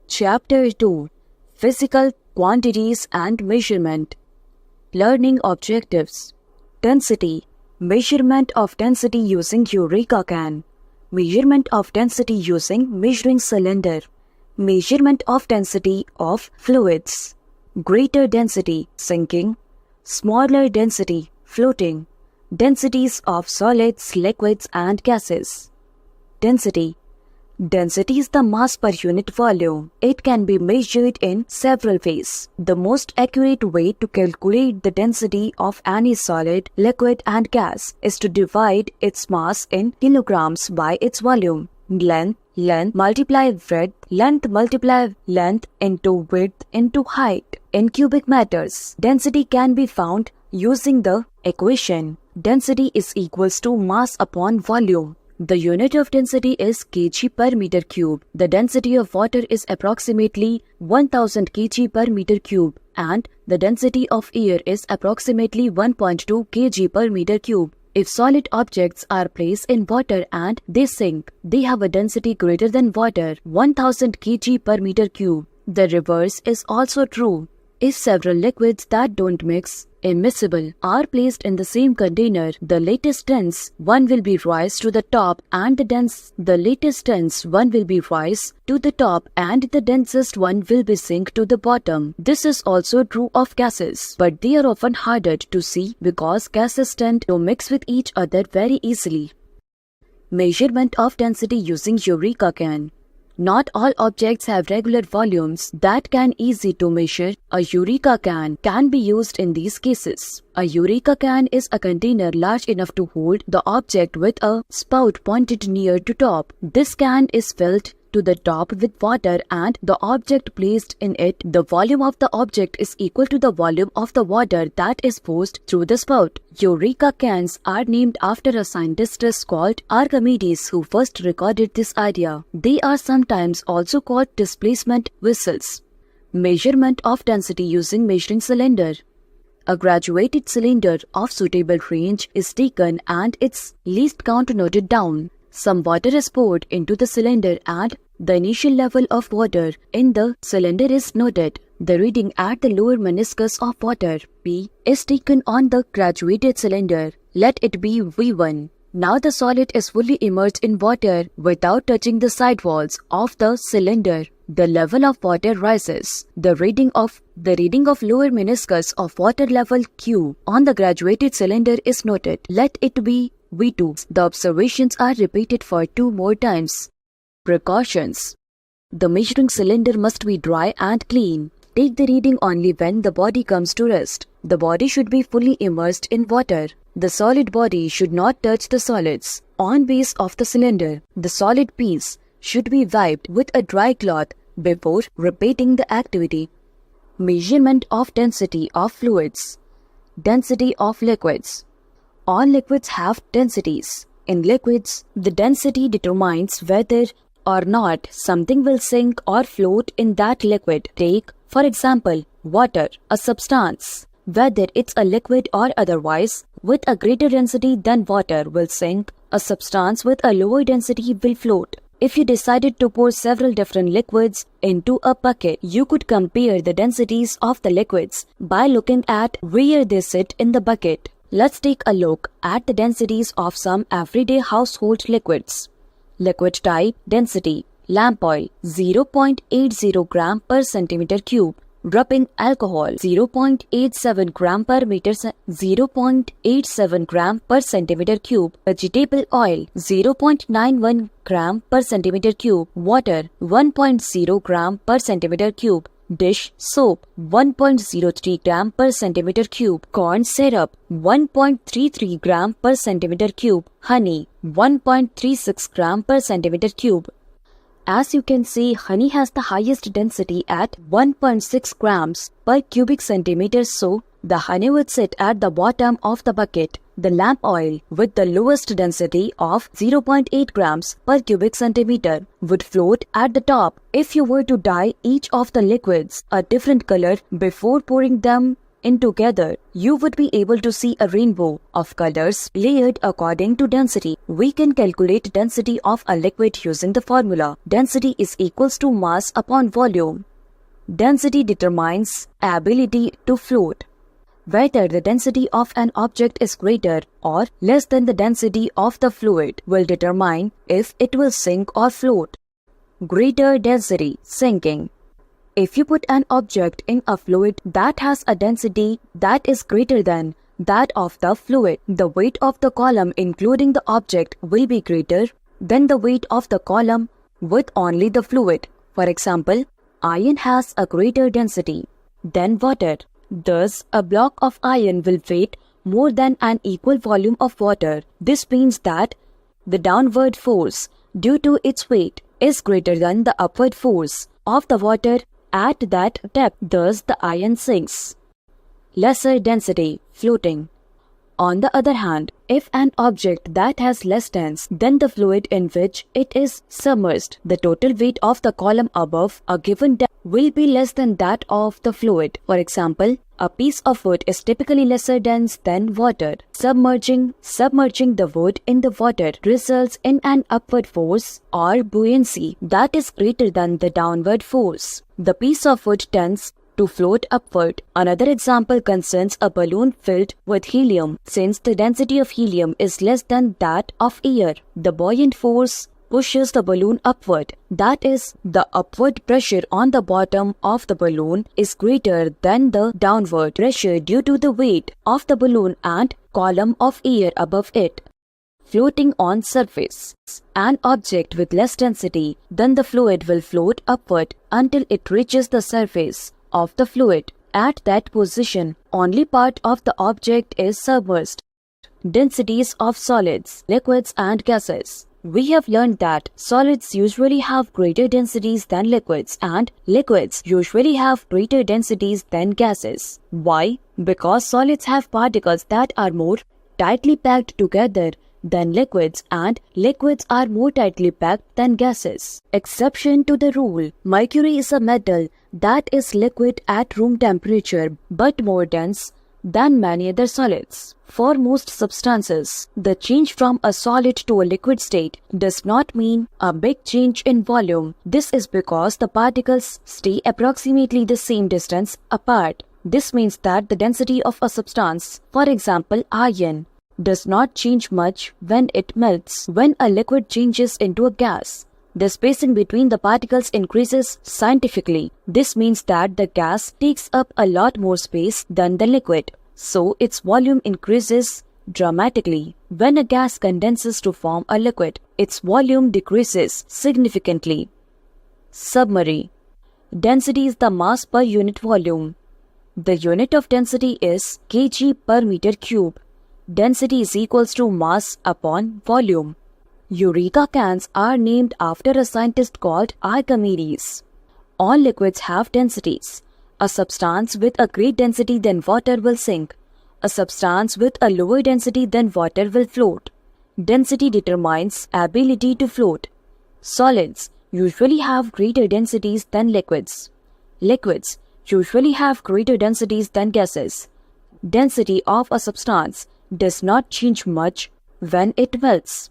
Chapter 2: Physical Quantities and Measurement. Learning Objectives. Density. Measurement of density using Eureka can. Measurement of density using measuring cylinder. Measurement of density of fluids. Greater density, sinking. Smaller density, floating. Densities of solids, liquids and gases. Density. Density is the mass per unit volume. It can be measured in several ways. The most accurate way to calculate the density of any solid, liquid and gas is to divide its mass in kilograms by its volume. Length multiply length multiply length into width into height in cubic meters. Density can be found using the equation density is equals to mass upon volume. The unit of density is kg per meter cube. The density of water is approximately 1000 kg per meter cube and the density of air is approximately 1.2 kg per meter cube. If solid objects are placed in water and they sink, they have a density greater than water, 1000 kg per meter cube. The reverse is also true. If several liquids that don't mix, immiscible, are placed in the same container, the latest dense one will be rise to the top and the latest dense one will be rise to the top and the densest one will be sink to the bottom. This is also true of gases, but they are often harder to see because gases tend to mix with each other very easily. Measurement of density using Eureka can. Not all objects have regular volumes that can easy to measure. A Eureka can be used in these cases. A Eureka can is a container large enough to hold the object with a spout pointed near to top. This can is filled to the top with water and the object placed in it. The volume of the object is equal to the volume of the water that is forced through the spout. Eureka cans are named after a scientist called Archimedes who first recorded this idea. They are sometimes also called displacement vessels. Measurement of density using measuring cylinder. A graduated cylinder of suitable range is taken and its least count noted down. Some water is poured into the cylinder and the initial level of water in the cylinder is noted. The reading at the lower meniscus of water, P, is taken on the graduated cylinder. Let it be V1. Now the solid is fully immersed in water without touching the side walls of the cylinder. The level of water rises. The reading of lower meniscus of water level Q on the graduated cylinder is noted. Let it be V2. The observations are repeated for 2 more times. Precautions. The measuring cylinder must be dry and clean. Take the reading only when the body comes to rest. The body should be fully immersed in water. The solid body should not touch the solids on base of the cylinder. The solid piece should be wiped with a dry cloth before repeating the activity. Measurement of density of fluids. Density of liquids. All liquids have densities. In liquids, the density determines whether or not something will sink or float in that liquid. Take, for example, water, a substance. Whether it's a liquid or otherwise, with a greater density than water will sink. A substance with a lower density will float. If you decided to pour several different liquids into a bucket, you could compare the densities of the liquids by looking at where they sit in the bucket. Let's take a look at the densities of some everyday household liquids. Liquid type density. Lamp oil 0.80 gram per centimeter cube. Rubbing alcohol 0.87 gram per meter 0.87 gram per centimeter cube. Vegetable oil 0.91 gram per centimeter cube. Water 1.0 gram per centimeter cube. Dish soap 1.03 gram per centimeter cube. Corn syrup 1.33 gram per centimeter cube. Honey 1.36 gram per centimeter cube. As you can see, honey has the highest density at 1.6 grams per cubic centimeter, so the honey would sit at the bottom of the bucket. The lamp oil with the lowest density of 0.8 grams per cubic centimeter would float at the top. If you were to dye each of the liquids a different color before pouring them in together, you would be able to see a rainbow of colors layered according to density. We can calculate density of a liquid using the formula. Density is equals to mass upon volume. Density determines ability to float. Whether the density of an object is greater or less than the density of the fluid will determine if it will sink or float. Greater density, sinking. If you put an object in a fluid that has a density that is greater than that of the fluid, the weight of the column including the object will be greater than the weight of the column with only the fluid. For example, iron has a greater density than water. Thus, a block of iron will weigh more than an equal volume of water. This means that the downward force due to its weight is greater than the upward force of the water at that depth. Thus, the iron sinks. Lesser density, floating. On the other hand, if an object that has less dense than the fluid in which it is submerged, the total weight of the column above a given depth will be less than that of the fluid. For example, a piece of wood is typically lesser dense than water. Submerging the wood in the water results in an upward force or buoyancy that is greater than the downward force. The piece of wood tends to float upward. Another example concerns a balloon filled with helium. Since the density of helium is less than that of air, the buoyant force pushes the balloon upward. That is, the upward pressure on the bottom of the balloon is greater than the downward pressure due to the weight of the balloon and column of air above it. Floating on surface. An object with less density than the fluid will float upward until it reaches the surface of the fluid. At that position, only part of the object is submerged. Densities of solids, liquids and gases. We have learned that solids usually have greater densities than liquids and liquids usually have greater densities than gases. Why? Because solids have particles that are more tightly packed together than liquids and liquids are more tightly packed than gases. Exception to the rule. Mercury is a metal that is liquid at room temperature but more dense than many other solids. For most substances, the change from a solid to a liquid state does not mean a big change in volume. This is because the particles stay approximately the same distance apart. This means that the density of a substance, for example iron, does not change much when it melts. When a liquid changes into a gas, the spacing between the particles increases scientifically. This means that the gas takes up a lot more space than the liquid, so its volume increases dramatically. When a gas condenses to form a liquid, its volume decreases significantly. Summary. Density is the mass per unit volume. The unit of density is kg per meter cube. Density is equals to mass upon volume. Eureka cans are named after a scientist called Archimedes. All liquids have densities. A substance with a great density than water will sink. A substance with a lower density than water will float. Density determines ability to float. Solids usually have greater densities than liquids. Liquids usually have greater densities than gases. Density of a substance does not change much when it melts.